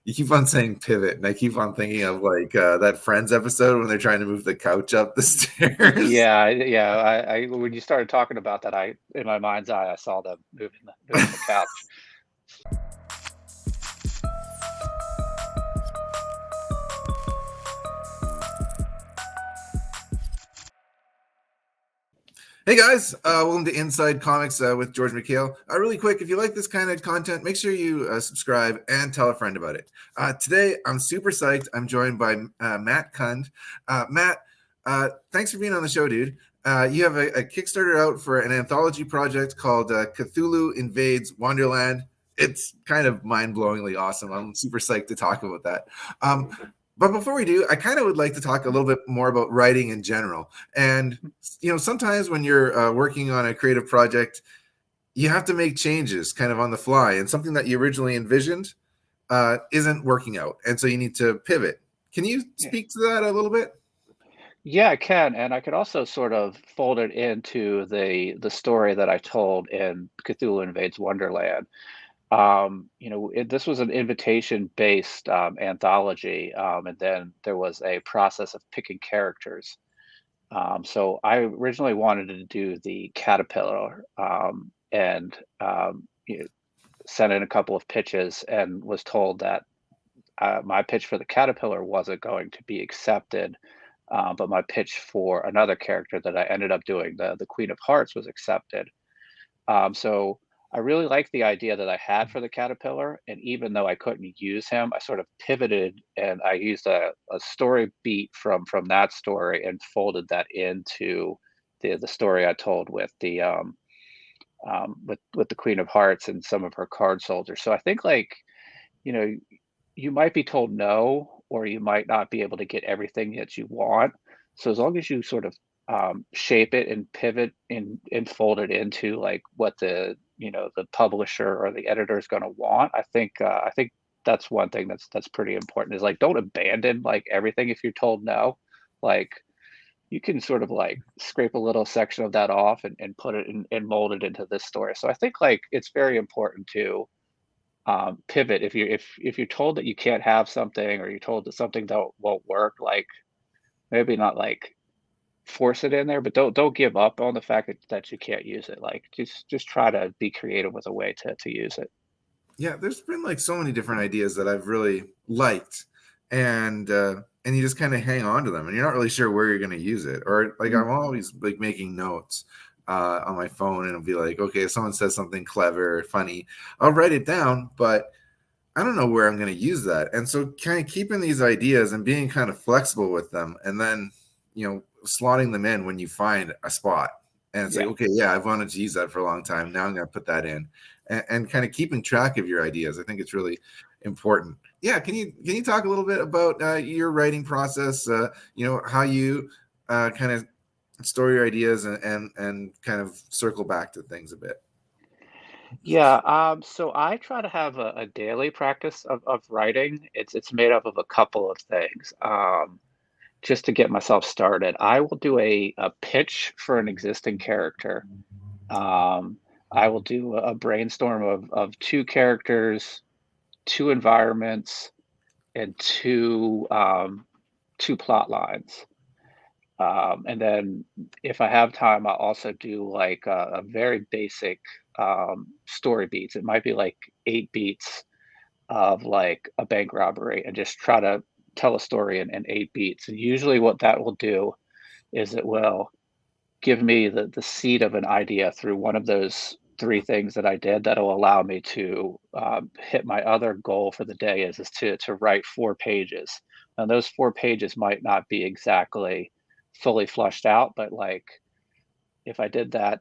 You keep on saying pivot, and I keep on thinking of like that Friends episode when they're trying to move the couch up the stairs. Yeah. I when you started talking about that, I in my mind's eye, I saw them moving the couch. Hey guys, welcome to Inside Comics with George Michail. Really quick, if you like this kind of content, make sure you subscribe and tell a friend about it. Today, I'm super psyched. I'm joined by Matt Kund. Matt, thanks for being on the show, dude. You have a Kickstarter out for an anthology project called Cthulhu Invades Wonderland. It's kind of mind-blowingly awesome. I'm super psyched to talk about that. But before we do, I kind of would like to talk a little bit more about writing in general. And, sometimes when you're working on a creative project, you have to make changes kind of on the fly. And something that you originally envisioned isn't working out. And so you need to pivot. Can you speak to that a little bit? Yeah, I can, and I could also sort of fold it into the story that I told in Cthulhu Invades Wonderland. This was an invitation-based anthology, and then there was a process of picking characters. So I originally wanted to do the caterpillar, and sent in a couple of pitches, and was told that my pitch for the caterpillar wasn't going to be accepted, but my pitch for another character that I ended up doing, the Queen of Hearts, was accepted. So I really liked the idea that I had for the caterpillar, and even though I couldn't use him, I sort of pivoted and I used a story beat from that story and folded that into the story I told with the Queen of Hearts and some of her card soldiers. So I think, like, you know, you might be told no, or you might not be able to get everything that you want. So as long as you sort of shape it and pivot and fold it into like what the publisher or the editor is going to want, I think that's one thing that's pretty important, is like, don't abandon like everything if you're told no. Like, you can sort of like scrape a little section of that off and put it in and mold it into this story. So I think like it's very important to pivot if you're told that you can't have something, or you're told that something don't won't work. Like, maybe not like force it in there, but don't give up on the fact that you can't use it. Like, just try to be creative with a way to use it. Yeah, there's been like so many different ideas that I've really liked, and you just kind of hang on to them, and you're not really sure where you're going to use it. Or like I'm always like making notes on my phone, and it'll be like, okay, if someone says something clever or funny, I'll write it down, but I don't know where I'm going to use that. And so kind of keeping these ideas and being kind of flexible with them, and then slotting them in when you find a spot. And it's like, Yeah. okay, yeah, I've wanted to use that for a long time. Now I'm going to put that in, and kind of keeping track of your ideas. I think it's really important. Yeah, can you talk a little bit about your writing process? How you kind of store your ideas and kind of circle back to things a bit. Yeah, so I try to have a daily practice of writing. It's made up of a couple of things. Just to get myself started, I will do a pitch for an existing character. Um, I will do a brainstorm of two characters, two environments, and two plot lines. And then if I have time, I'll also do like a very basic story beats. It might be like 8 beats of like a bank robbery, and just try to tell a story in 8 beats. And usually what that will do is it will give me the seed of an idea through one of those three things that I did, that'll allow me to hit my other goal for the day, is to write 4 pages. And those 4 pages might not be exactly fully flushed out, but like, if I did that,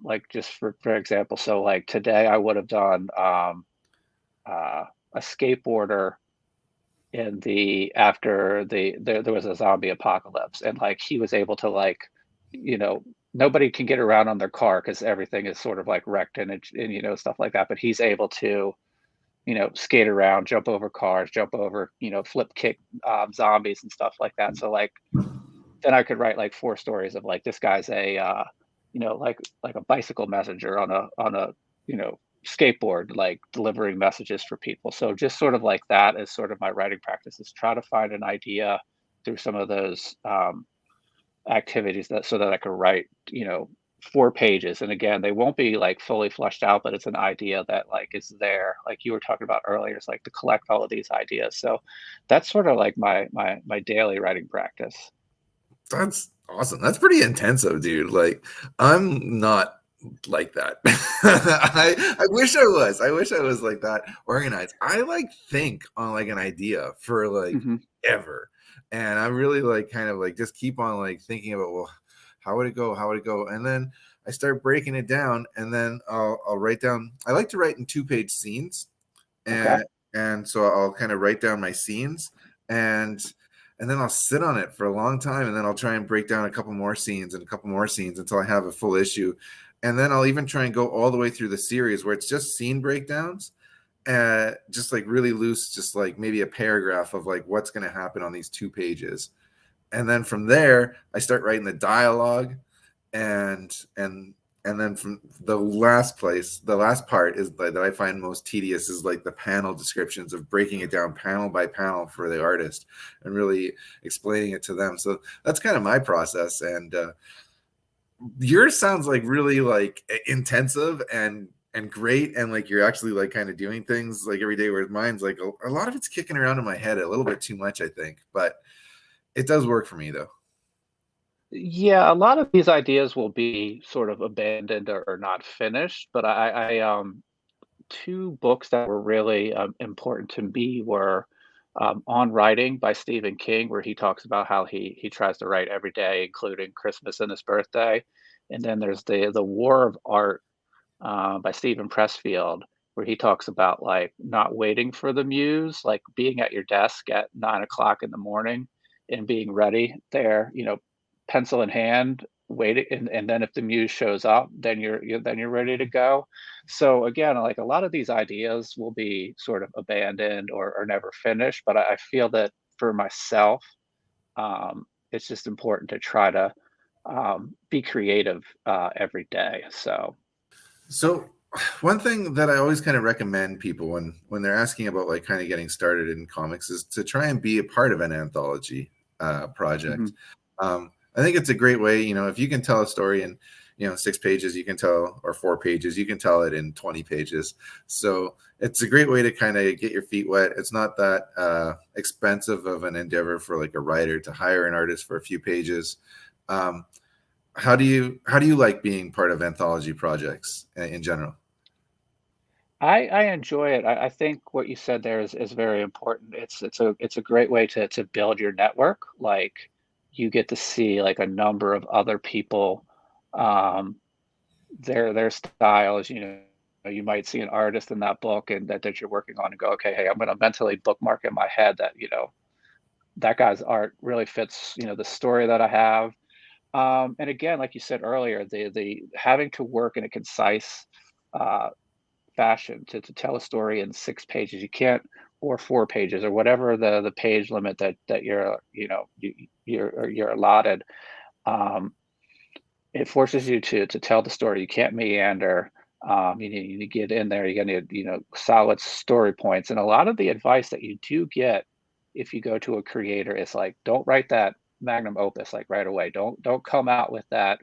like, just for example, so like today I would have done a skateboarder in the after there was a zombie apocalypse, and like he was able to, like, you know nobody can get around on their car because everything is sort of like wrecked, and stuff like that, but he's able to skate around, jump over cars, jump over, flip kick zombies and stuff like that. So like, then I could write like 4 stories of like, this guy's a like a bicycle messenger on a skateboard, like delivering messages for people. So just sort of like that is sort of my writing practice, is try to find an idea through some of those activities, that so that I could write, 4 pages. And again, they won't be like fully fleshed out, but it's an idea that like is there, like you were talking about earlier. It's like to collect all of these ideas. So that's sort of like my daily writing practice. That's awesome. That's pretty intensive, dude. Like, I'm not like that. I wish I was. I wish I was like that organized. I like think on like an idea for like Hmm. ever. And I really like kind of like just keep on like thinking about, well, how would it go? How would it go? And then I start breaking it down, and then I'll write down. I like to write in 2-page scenes, Okay. and so I'll kind of write down my scenes, and then I'll sit on it for a long time, and then I'll try and break down a couple more scenes and a couple more scenes until I have a full issue. And then I'll even try and go all the way through the series where it's just scene breakdowns, just like really loose, just like maybe a paragraph of like what's going to happen on these 2 pages. And then from there, I start writing the dialogue, and then from the last part is like, that I find most tedious, is like the panel descriptions of breaking it down panel by panel for the artist and really explaining it to them. So that's kind of my process. And yours sounds like really like intensive and great, and like you're actually like kind of doing things like every day, whereas mine's like a lot of it's kicking around in my head a little bit too much, I think, but it does work for me though. Yeah, a lot of these ideas will be sort of abandoned or not finished, but two books that were really important to me were On Writing by Stephen King, where he talks about how he tries to write every day, including Christmas and his birthday. And then there's the War of Art by Stephen Pressfield, where he talks about like not waiting for the muse, like being at your desk at 9 o'clock in the morning and being ready there, pencil in hand, waiting, and then if the muse shows up, then you're ready to go. So again, like a lot of these ideas will be sort of abandoned or never finished, but I feel that for myself, it's just important to try to be creative every day. So. So one thing that I always kind of recommend people when they're asking about like kind of getting started in comics is to try and be a part of an anthology project. Mhm. I think it's a great way, if you can tell a story in 6 pages, you can tell, or 4 pages, you can tell it in 20 pages. So it's a great way to kind of get your feet wet. It's not that expensive of an endeavor for like a writer to hire an artist for a few pages. Um, how do you like being part of anthology projects in general? I enjoy it. I think what you said there is very important. It's a great way to build your network. Like you get to see like a number of other people, um, their styles. You might see an artist in that book and that you're working on and go, okay, hey, I'm going to mentally bookmark in my head that that guy's art really fits the story that I have. And again, like you said earlier, the having to work in a concise uh, fashion to tell a story in 6 pages. You can't, or 4 pages, or whatever the page limit that you're allotted. Um, it forces you to tell the story. You can't meander. You need to get in there. You got to need solid story points. And a lot of the advice that you do get if you go to a creator is like, don't write that magnum opus like right away. Don't come out with that.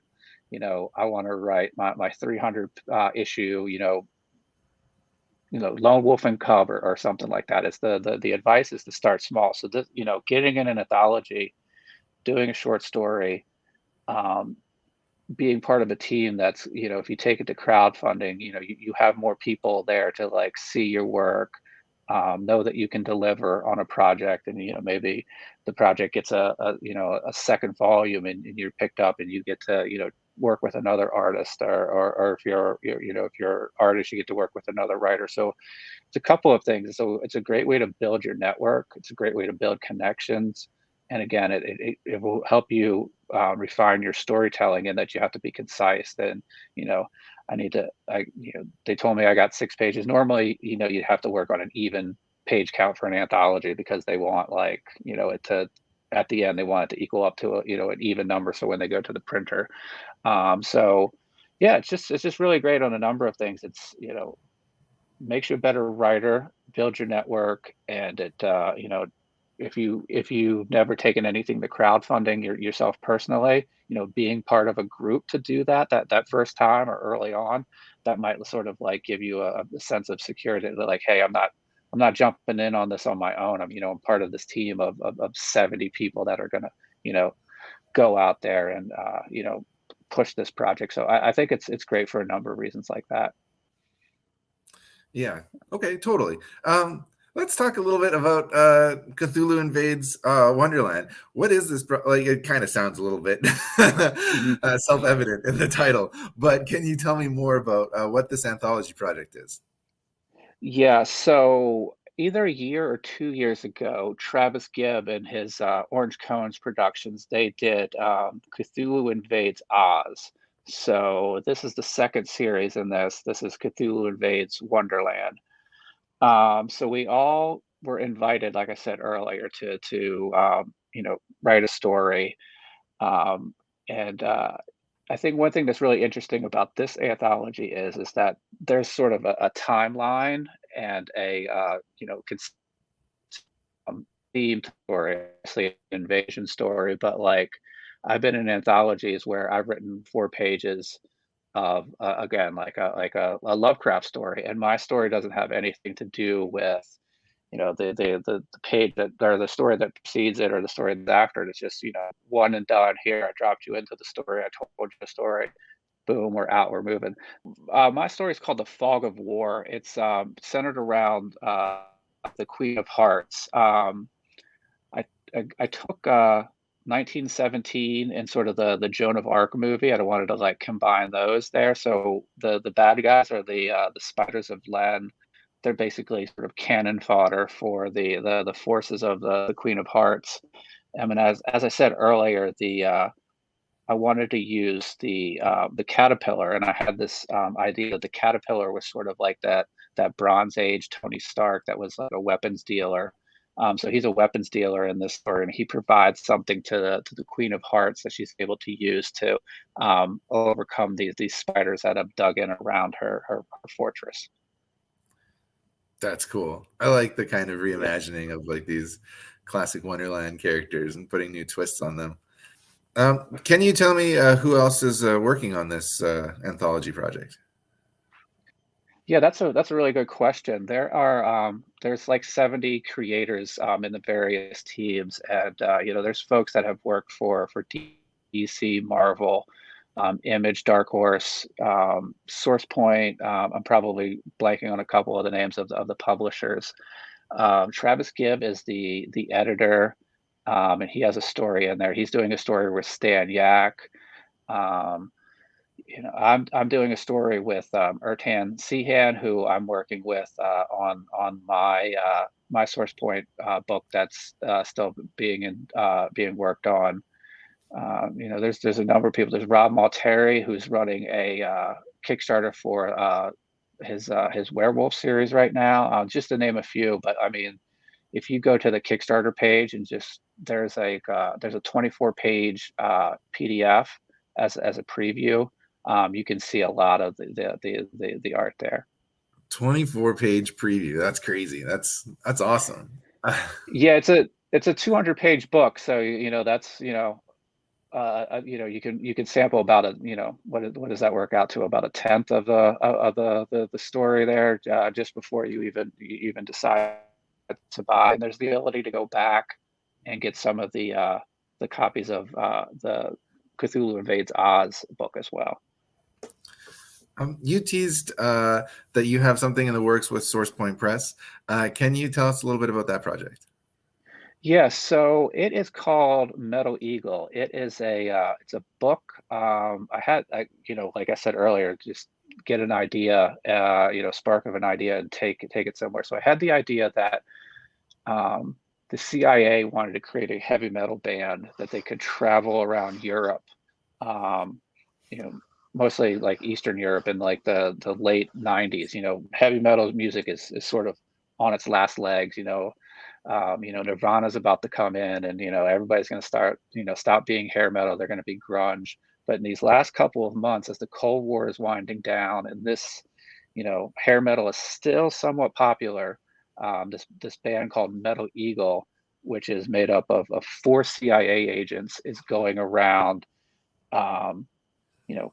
I want to write my 300 issue. Lone Wolf and Cub or something like that. It's the advice is to start small. So this, getting in an anthology, doing a short story, um, being part of a team that's, if you take it to crowdfunding, you have more people there to like see your work, know that you can deliver on a project, and maybe the project gets a second volume, and you're picked up and you get to work with another artist, or if if you're artist, you get to work with another writer. So it's a couple of things. So it's a great way to build your network. It's a great way to build connections. And again, it will help you refine your storytelling, and that you have to be concise. Then, you know, they told me I got 6 pages. Normally, you'd have to work on an even page count for an anthology, because they want like, it to, at the end, they want it to equal up to an even number. So when they go to the printer, so yeah, it's just really great on a number of things. It's makes you a better writer, build your network, and it if you've never taken anything to crowdfunding yourself personally, being part of a group to do that first time or early on, that might sort of like give you a sense of security that like, hey, I'm not jumping in on this on my own. I'm part of this team of 70 people that are gonna, you know, go out there and push this project. So I think it's great for a number of reasons like that. Yeah. Okay. Totally. Let's talk a little bit about Cthulhu Invades Wonderland. What is this? Like, it kind of sounds a little bit Mhm. self-evident in the title, but can you tell me more about what this anthology project is? Yeah, so either a year or 2 years ago, Travis Gibb and his Orange Cones Productions, they did Cthulhu Invades Oz. So this is the second series in this. This is Cthulhu Invades Wonderland. So we all were invited, like I said earlier, to write a story. Um, and I think one thing that's really interesting about this anthology is that there's sort of a timeline and a themed story, obviously an invasion story, but like I've been in anthologies where I've written 4 pages of again like a Lovecraft story, and my story doesn't have anything to do with the page that or the story that precedes it or the story that's after it. It's just one and done. Here, I dropped you into the story. I told you the story. Boom, we're out. We're moving. My story is called The Fog of War. It's centered around the Queen of Hearts. I I took 1917 and sort of the Joan of Arc movie. I wanted to like combine those there. So the bad guys are the Spiders of Len. They're basically sort of cannon fodder for the forces of the Queen of Hearts. I mean, as I said earlier, the I wanted to use the caterpillar, and I had this idea that the caterpillar was sort of like that Bronze Age Tony Stark that was like a weapons dealer. So he's a weapons dealer in this story, and he provides something to the Queen of Hearts that she's able to use to overcome these spiders that have dug in around her fortress. That's cool. I like the kind of Yeah. reimagining of like these classic Wonderland characters and putting new twists on them. Can you tell me who else is working on this anthology project? Yeah, that's a really good question. There's like 70 creators in the various teams, and there's folks that have worked for DC, Marvel, Image, Dark Horse, Source Point. I'm probably blanking on a couple of the names of the publishers. Travis Gibb is the editor, and he has a story in there. He's doing a story with Stan Yak. Um, I'm doing a story with Ertan Sihan, who I'm working with on my Source Point book that's still being worked on. There's a number of people. There's Rob Malteri, who's running a Kickstarter for his werewolf series right now, just to name a few. But I mean, if you go to the Kickstarter page and just there's a 24-page PDF as a preview. You can see a lot of the art there. 24-page preview. That's crazy. That's awesome. Yeah, it's a 200-page book, so that's you can sample about a what does that work out to, about a tenth of the story there, just before you even decide to buy. And there's the ability to go back and get some of the copies of the Cthulhu Invades Oz book as well. You teased that you have something in the works with Source Point Press. Can you tell us a little bit about that project? Yeah, so it is called Metal Eagle. It's a book. Like I said earlier, just get an idea, spark of an idea, and take it somewhere. So I had the idea that the CIA wanted to create a heavy metal band that they could travel around Europe, um, you know, mostly like Eastern Europe in like the late '90s. Heavy metal music is sort of on its last legs. Nirvana's about to come in, and everybody's going to stop being hair metal. They're going to be grunge. But in these last couple of months, as the Cold War is winding down, and this hair metal is still somewhat popular. This band called Metal Eagle, which is made up of 4 CIA agents, is going around, um,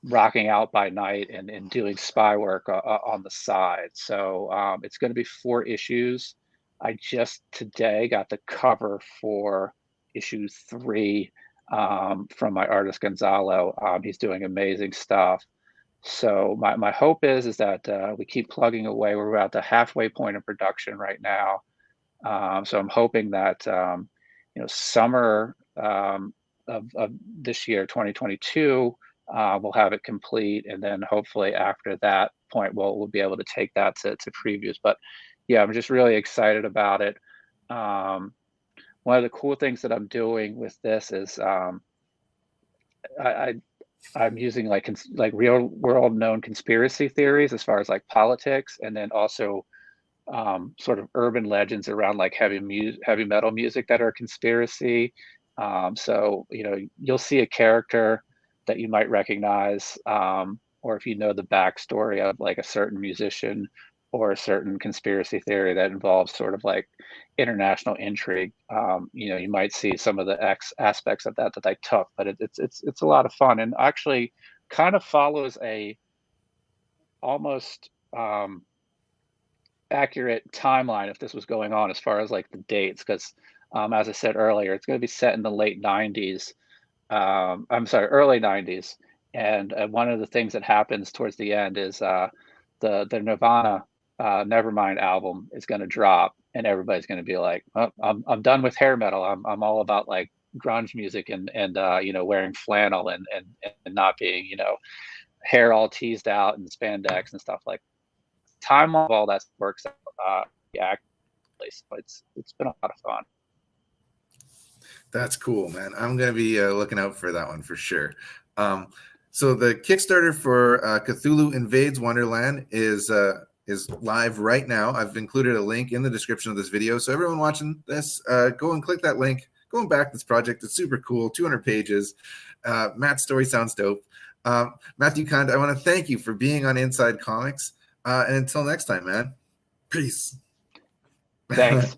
rocking out by night and doing spy work on the side. So it's going to be 4 issues. I just today got the cover for issue 3 from my artist Gonzalo. He's doing amazing stuff. So my hope is that we keep plugging away. We're about the halfway point of production right now. So I'm hoping that summer of this year, 2022, we'll have it complete, and then hopefully after that point, we'll be able to take that to previews. But yeah, I'm just really excited about it. One of the cool things that I'm doing with this is I, I'm using like real world known conspiracy theories as far as like politics, and then also sort of urban legends around like heavy metal music that are conspiracy. So you'll see a character that you might recognize, or if you know the backstory of like a certain musician or a certain conspiracy theory that involves sort of like international intrigue. You might see some of the aspects of that I took, but it's a lot of fun, and actually kind of follows a almost accurate timeline if this was going on as far as like the dates, because as I said earlier, it's going to be set in the late 90s. I'm sorry, early 90s. And one of the things that happens towards the end is the Nirvana Nevermind album is going to drop, and everybody's going to be like, oh, I'm done with hair metal. I'm all about like grunge music and wearing flannel and not being hair all teased out and spandex and stuff like time of all that works out yeah, so it's been a lot of fun. That's cool, man. I'm gonna be looking out for that one for sure. So the Kickstarter for Cthulhu Invades Wonderland is live right now. I've included a link in the description of this video, so everyone watching this, go and click that link. Go and back this project. It's super cool. 200 pages. Matt's story sounds dope. Matthew Kund, I want to thank you for being on Inside Comics. And until next time, man. Peace. Thanks.